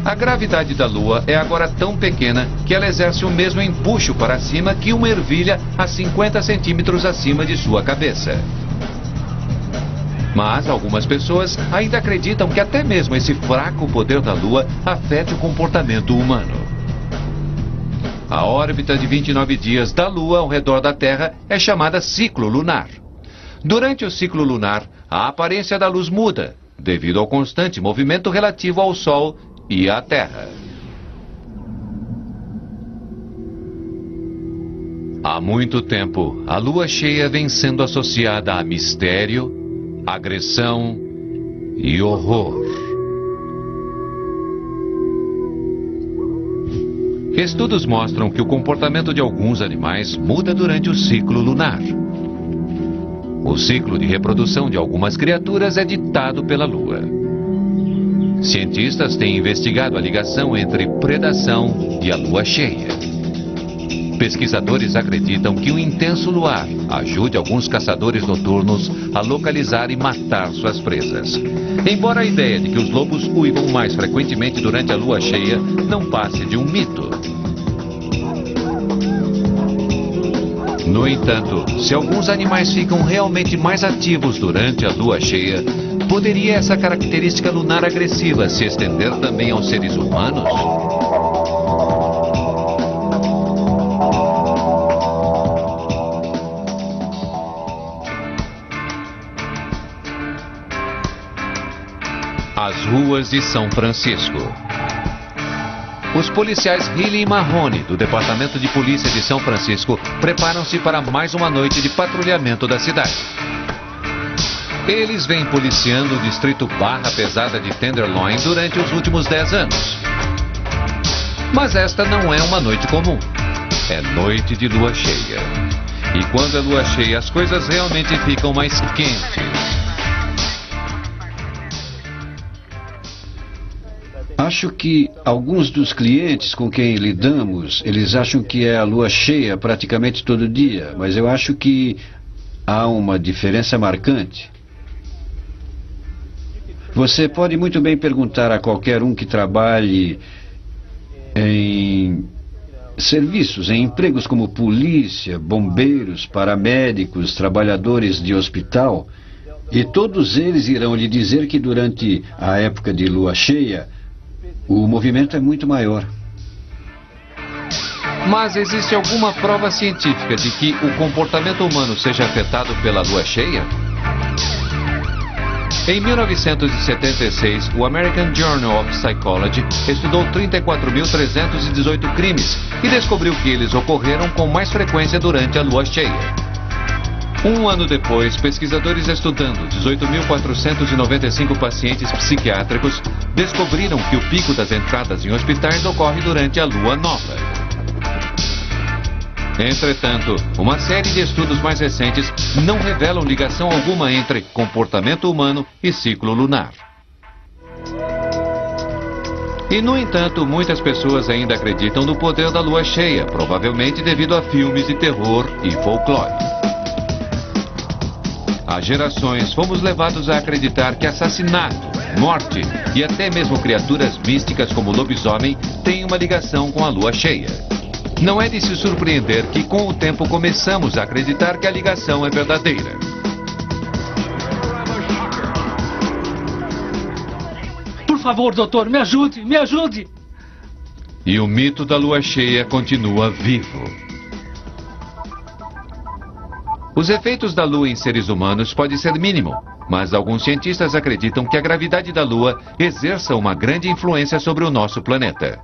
A gravidade da Lua é agora tão pequena que ela exerce o mesmo empuxo para cima que uma ervilha a 50 centímetros acima de sua cabeça. Mas algumas pessoas ainda acreditam que até mesmo esse fraco poder da Lua afete o comportamento humano. A órbita de 29 dias da Lua ao redor da Terra é chamada ciclo lunar. Durante o ciclo lunar, a aparência da luz muda, devido ao constante movimento relativo ao Sol e à Terra. Há muito tempo, a lua cheia vem sendo associada a mistério, agressão e horror. Estudos mostram que o comportamento de alguns animais muda durante o ciclo lunar. O ciclo de reprodução de algumas criaturas é ditado pela lua. Cientistas têm investigado a ligação entre predação e a lua cheia. Pesquisadores acreditam que um intenso luar ajude alguns caçadores noturnos a localizar e matar suas presas. Embora a ideia de que os lobos uivam mais frequentemente durante a lua cheia não passe de um mito. No entanto, se alguns animais ficam realmente mais ativos durante a lua cheia, poderia essa característica lunar agressiva se estender também aos seres humanos? As ruas de São Francisco. Os policiais Healy e Mahoney, do Departamento de Polícia de São Francisco, preparam-se para mais uma noite de patrulhamento da cidade. Eles vêm policiando o distrito Barra Pesada de Tenderloin durante os últimos 10 anos. Mas esta não é uma noite comum. É noite de lua cheia. E quando é lua cheia, as coisas realmente ficam mais quentes. Acho que alguns dos clientes com quem lidamos, eles acham que é a lua cheia praticamente todo dia, mas eu acho que há uma diferença marcante. Você pode muito bem perguntar a qualquer um que trabalhe em serviços, em empregos como polícia, bombeiros, paramédicos, trabalhadores de hospital, e todos eles irão lhe dizer que durante a época de lua cheia, o movimento é muito maior. Mas existe alguma prova científica de que o comportamento humano seja afetado pela lua cheia? Em 1976, o American Journal of Psychology estudou 34.318 crimes e descobriu que eles ocorreram com mais frequência durante a lua cheia. Um ano depois, pesquisadores estudando 18.495 pacientes psiquiátricos descobriram que o pico das entradas em hospitais ocorre durante a lua nova. Entretanto, uma série de estudos mais recentes não revelam ligação alguma entre comportamento humano e ciclo lunar. E, no entanto, muitas pessoas ainda acreditam no poder da lua cheia, provavelmente devido a filmes de terror e folclore. Há gerações fomos levados a acreditar que assassinato, morte e até mesmo criaturas místicas como lobisomem têm uma ligação com a lua cheia. Não é de se surpreender que com o tempo começamos a acreditar que a ligação é verdadeira. Por favor, doutor, me ajude, me ajude! E o mito da lua cheia continua vivo. Os efeitos da Lua em seres humanos podem ser mínimos, mas alguns cientistas acreditam que a gravidade da Lua exerça uma grande influência sobre o nosso planeta.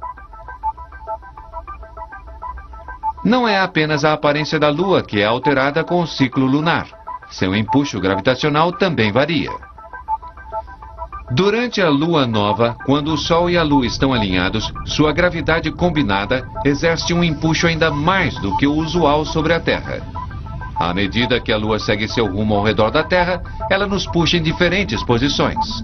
Não é apenas a aparência da Lua que é alterada com o ciclo lunar. Seu empuxo gravitacional também varia. Durante a Lua nova, quando o Sol e a Lua estão alinhados, sua gravidade combinada exerce um empuxo ainda mais do que o usual sobre a Terra. À medida que a Lua segue seu rumo ao redor da Terra, ela nos puxa em diferentes posições.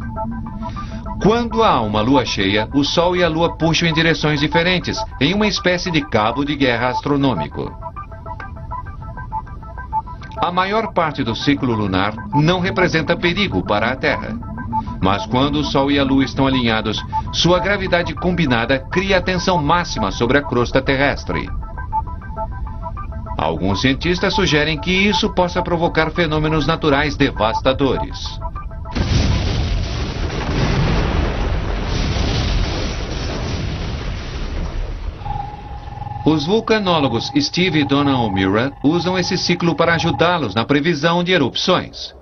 Quando há uma lua cheia, o Sol e a Lua puxam em direções diferentes, em uma espécie de cabo de guerra astronômico. A maior parte do ciclo lunar não representa perigo para a Terra. Mas quando o Sol e a Lua estão alinhados, sua gravidade combinada cria a tensão máxima sobre a crosta terrestre. Alguns cientistas sugerem que isso possa provocar fenômenos naturais devastadores. Os vulcanólogos Steve e Donna O'Meara usam esse ciclo para ajudá-los na previsão de erupções.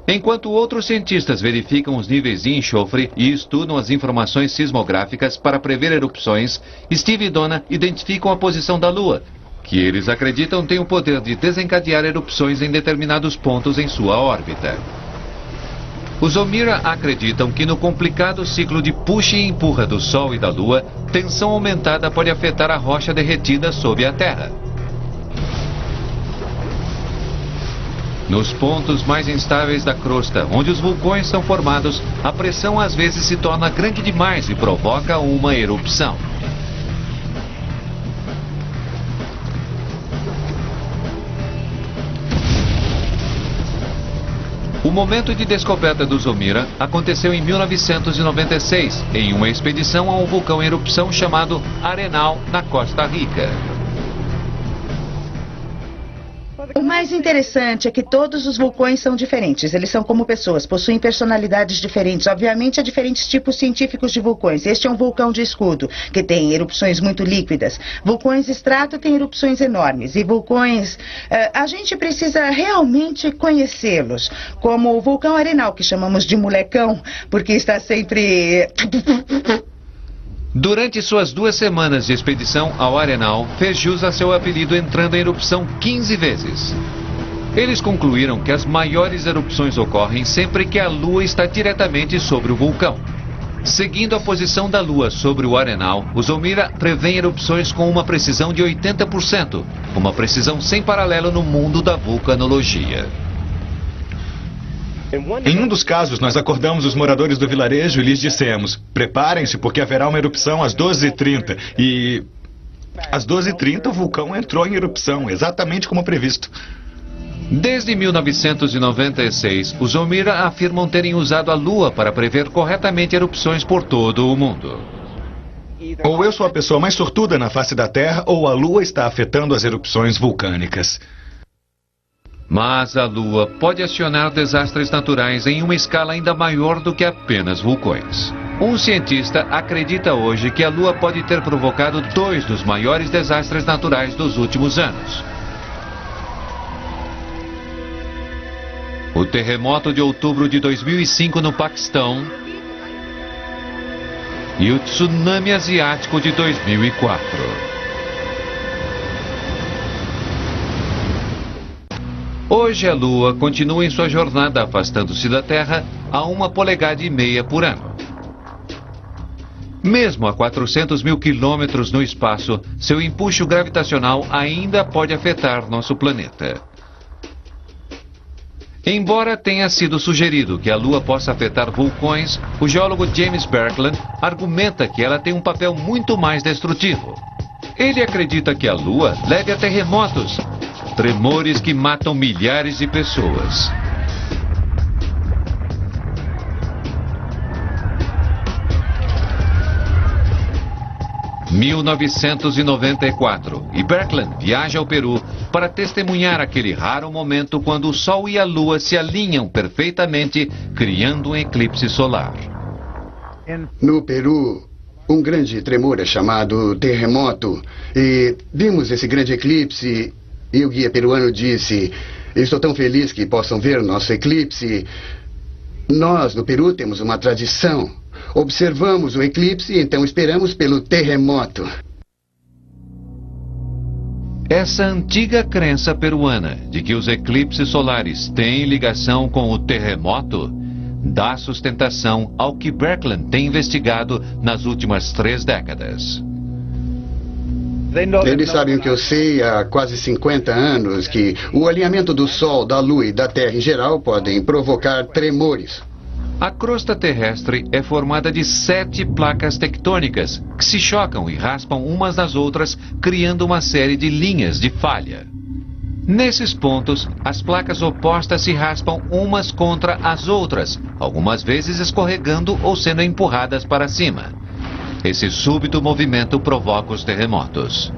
Enquanto outros cientistas verificam os níveis de enxofre e estudam as informações sismográficas para prever erupções, Steve e Donna identificam a posição da Lua, que eles acreditam tem o poder de desencadear erupções em determinados pontos em sua órbita. Os O'Meara acreditam que no complicado ciclo de puxa e empurra do Sol e da Lua, tensão aumentada pode afetar a rocha derretida sob a Terra. Nos pontos mais instáveis da crosta, onde os vulcões são formados, a pressão às vezes se torna grande demais e provoca uma erupção. O momento de descoberta dos O'Meara aconteceu em 1996, em uma expedição a um vulcão em erupção chamado Arenal, na Costa Rica. O mais interessante é que todos os vulcões são diferentes. Eles são como pessoas, possuem personalidades diferentes. Obviamente, há diferentes tipos científicos de vulcões. Este é um vulcão de escudo, que tem erupções muito líquidas. Vulcões extrato têm erupções enormes. E vulcões... a gente precisa realmente conhecê-los. Como o vulcão Arenal, que chamamos de molecão, porque está sempre... Durante suas 2 semanas de expedição ao Arenal, fez jus a seu apelido entrando em erupção 15 vezes. Eles concluíram que as maiores erupções ocorrem sempre que a Lua está diretamente sobre o vulcão. Seguindo a posição da Lua sobre o Arenal, os O'Meara prevêem erupções com uma precisão de 80%, uma precisão sem paralelo no mundo da vulcanologia. Em um dos casos, nós acordamos os moradores do vilarejo e lhes dissemos: preparem-se porque haverá uma erupção às 12h30. E às 12h30 o vulcão entrou em erupção, exatamente como previsto. Desde 1996, os O'Meara afirmam terem usado a Lua para prever corretamente erupções por todo o mundo. Ou eu sou a pessoa mais sortuda na face da Terra, ou a Lua está afetando as erupções vulcânicas. Mas a Lua pode acionar desastres naturais em uma escala ainda maior do que apenas vulcões. Um cientista acredita hoje que a Lua pode ter provocado 2 dos maiores desastres naturais dos últimos anos. O terremoto de outubro de 2005 no Paquistão e o tsunami asiático de 2004. Hoje a Lua continua em sua jornada afastando-se da Terra a 1,5 polegadas por ano. Mesmo a 400 mil quilômetros no espaço, seu empuxo gravitacional ainda pode afetar nosso planeta. Embora tenha sido sugerido que a Lua possa afetar vulcões, o geólogo James Birkeland argumenta que ela tem um papel muito mais destrutivo. Ele acredita que a Lua leve a terremotos, tremores que matam milhares de pessoas. Em 1994, e Birkeland viaja ao Peru para testemunhar aquele raro momento quando o Sol e a Lua se alinham perfeitamente, criando um eclipse solar. No Peru, um grande tremor é chamado terremoto, e vimos esse grande eclipse. E o guia peruano disse: estou tão feliz que possam ver nosso eclipse. Nós, no Peru, temos uma tradição. Observamos o eclipse e então esperamos pelo terremoto. Essa antiga crença peruana de que os eclipses solares têm ligação com o terremoto dá sustentação ao que Birkeland tem investigado nas últimas 3 décadas. Eles sabem o que eu sei há quase 50 anos, que o alinhamento do Sol, da Lua e da Terra em geral podem provocar tremores. A crosta terrestre é formada de 7 placas tectônicas que se chocam e raspam umas nas outras, criando uma série de linhas de falha. Nesses pontos, as placas opostas se raspam umas contra as outras, algumas vezes escorregando ou sendo empurradas para cima. Esse súbito movimento provoca os terremotos.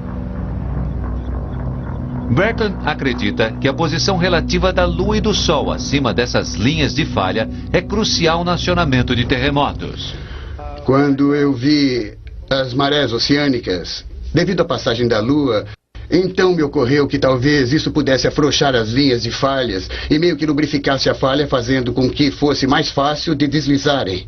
Bertrand acredita que a posição relativa da Lua e do Sol acima dessas linhas de falha é crucial no acionamento de terremotos. Quando eu vi as marés oceânicas, devido à passagem da Lua, então me ocorreu que talvez isso pudesse afrouxar as linhas de falhas e meio que lubrificasse a falha, fazendo com que fosse mais fácil de deslizarem.